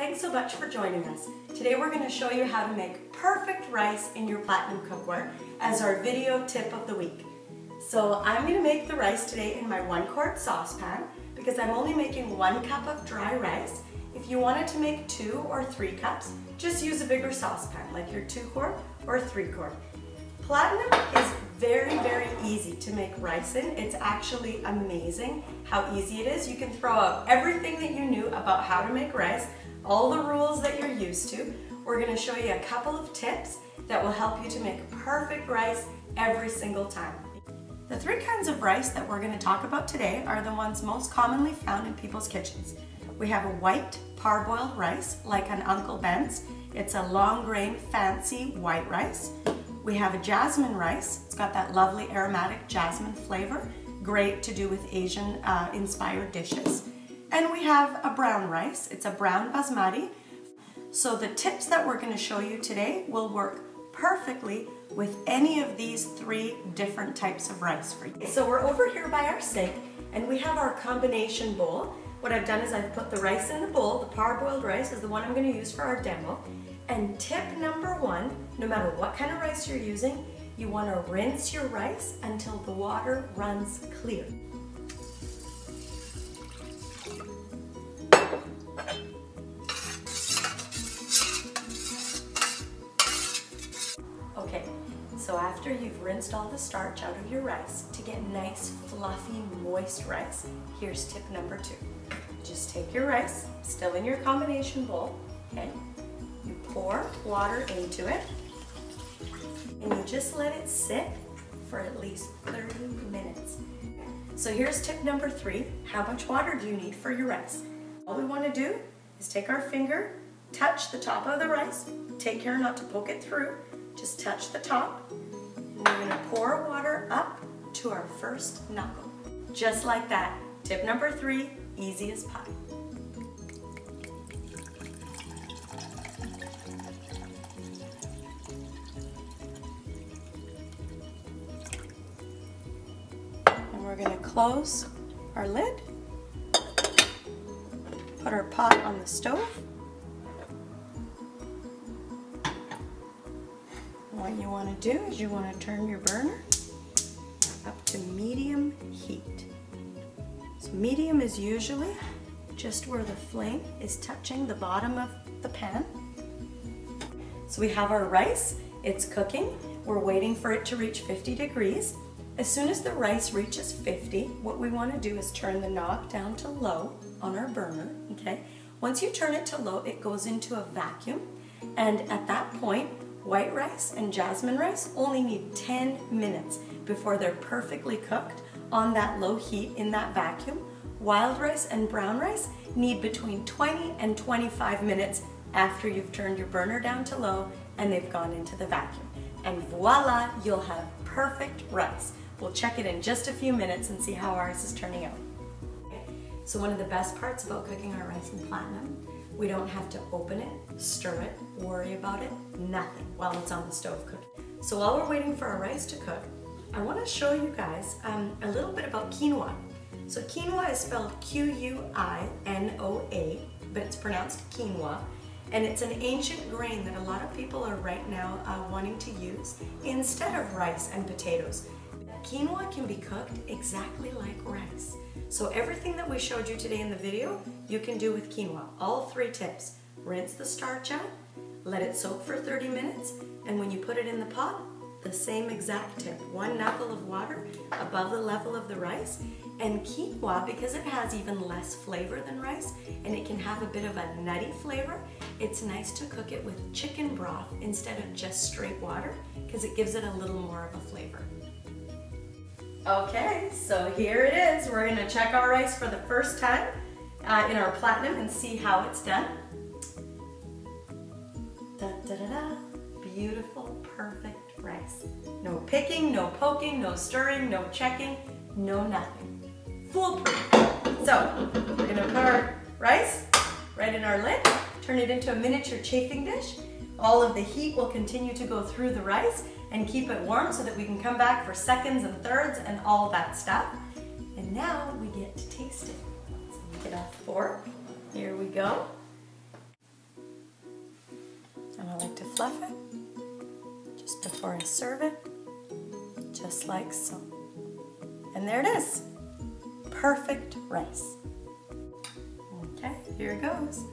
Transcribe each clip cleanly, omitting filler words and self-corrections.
Thanks so much for joining us. Today we're going to show you how to make perfect rice in your Platinum Cookware as our video tip of the week. So I'm going to make the rice today in my 1-quart saucepan because I'm only making 1 cup of dry rice. If you wanted to make 2 or 3 cups, just use a bigger saucepan like your 2-quart or 3-quart. Platinum is very, very easy to make rice in. It's actually amazing how easy it is. You can throw out everything that you knew about how to make rice, all the rules that you're used to. We're going to show you a couple of tips that will help you to make perfect rice every single time. The 3 kinds of rice that we're going to talk about today are the ones most commonly found in people's kitchens. We have a white parboiled rice, like an Uncle Ben's. It's a long grain, fancy white rice. We have a jasmine rice. It's got that lovely aromatic jasmine flavor, great to do with Asian inspired dishes. And we have a brown rice. It's a brown basmati. So the tips that we're going to show you today will work perfectly with any of these 3 different types of rice for you. So we're over here by our sink and we have our combination bowl. What I've done is I've put the rice in the bowl. The parboiled rice is the one I'm going to use for our demo. And tip number 1, no matter what kind of rice you're using, you want to rinse your rice until the water runs clear. Okay, so after you've rinsed all the starch out of your rice, to get nice, fluffy, moist rice, here's tip number 2. Just take your rice, still in your combination bowl, okay? You pour water into it, and you just let it sit for at least 30 minutes. So here's tip number 3. How much water do you need for your rice? All we want to do is take our finger, touch the top of the rice, take care not to poke it through, just touch the top, and we're going to pour water up to our first knuckle. Just like that. Tip number 3, easy as pie. And we're going to close our lid, put our pot on the stove. What you want to do is you want to turn your burner up to medium heat. So medium is usually just where the flame is touching the bottom of the pan. So we have our rice, it's cooking. We're waiting for it to reach 50 degrees. As soon as the rice reaches 50, what we want to do is turn the knob down to low on our burner, okay? Once you turn it to low, it goes into a vacuum, and at that point, white rice and jasmine rice only need 10 minutes before they're perfectly cooked on that low heat in that vacuum. Wild rice and brown rice need between 20 and 25 minutes after you've turned your burner down to low and they've gone into the vacuum. And voila, you'll have perfect rice. We'll check it in just a few minutes and see how ours is turning out. So one of the best parts about cooking our rice in Platinum, we don't have to open it, stir it, worry about it, nothing while it's on the stove cooking. So while we're waiting for our rice to cook, I want to show you guys a little bit about quinoa. So quinoa is spelled Q-U-I-N-O-A, but it's pronounced quinoa. And it's an ancient grain that a lot of people are right now wanting to use instead of rice and potatoes. Quinoa can be cooked exactly like rice. So everything that we showed you today in the video, you can do with quinoa. All 3 tips. Rinse the starch out, let it soak for 30 minutes, and when you put it in the pot, the same exact tip. 1 knuckle of water above the level of the rice. And quinoa, because it has even less flavor than rice, and it can have a bit of a nutty flavor, it's nice to cook it with chicken broth instead of just straight water, because it gives it a little more of a flavor. Okay, so here it is. We're going to check our rice for the first time in our Platinum and see how it's done. Da, da, da, da. Beautiful, perfect rice. No picking, no poking, no stirring, no checking, no nothing. Foolproof. So, we're going to put our rice right in our lid, turn it into a miniature chafing dish. All of the heat will continue to go through the rice and keep it warm so that we can come back for seconds and thirds and all that stuff. And now we get to taste it. So we get our fork. Here we go. like to fluff it just before I serve it, just like so. And there it is, perfect rice. Okay, here it goes.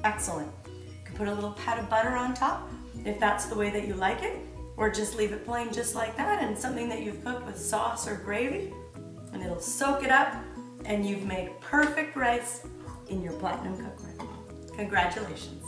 Excellent. You can put a little pat of butter on top if that's the way that you like it, or just leave it plain just like that and something that you've cooked with sauce or gravy, and it'll soak it up and you've made perfect rice in your Platinum Cookware. Congratulations.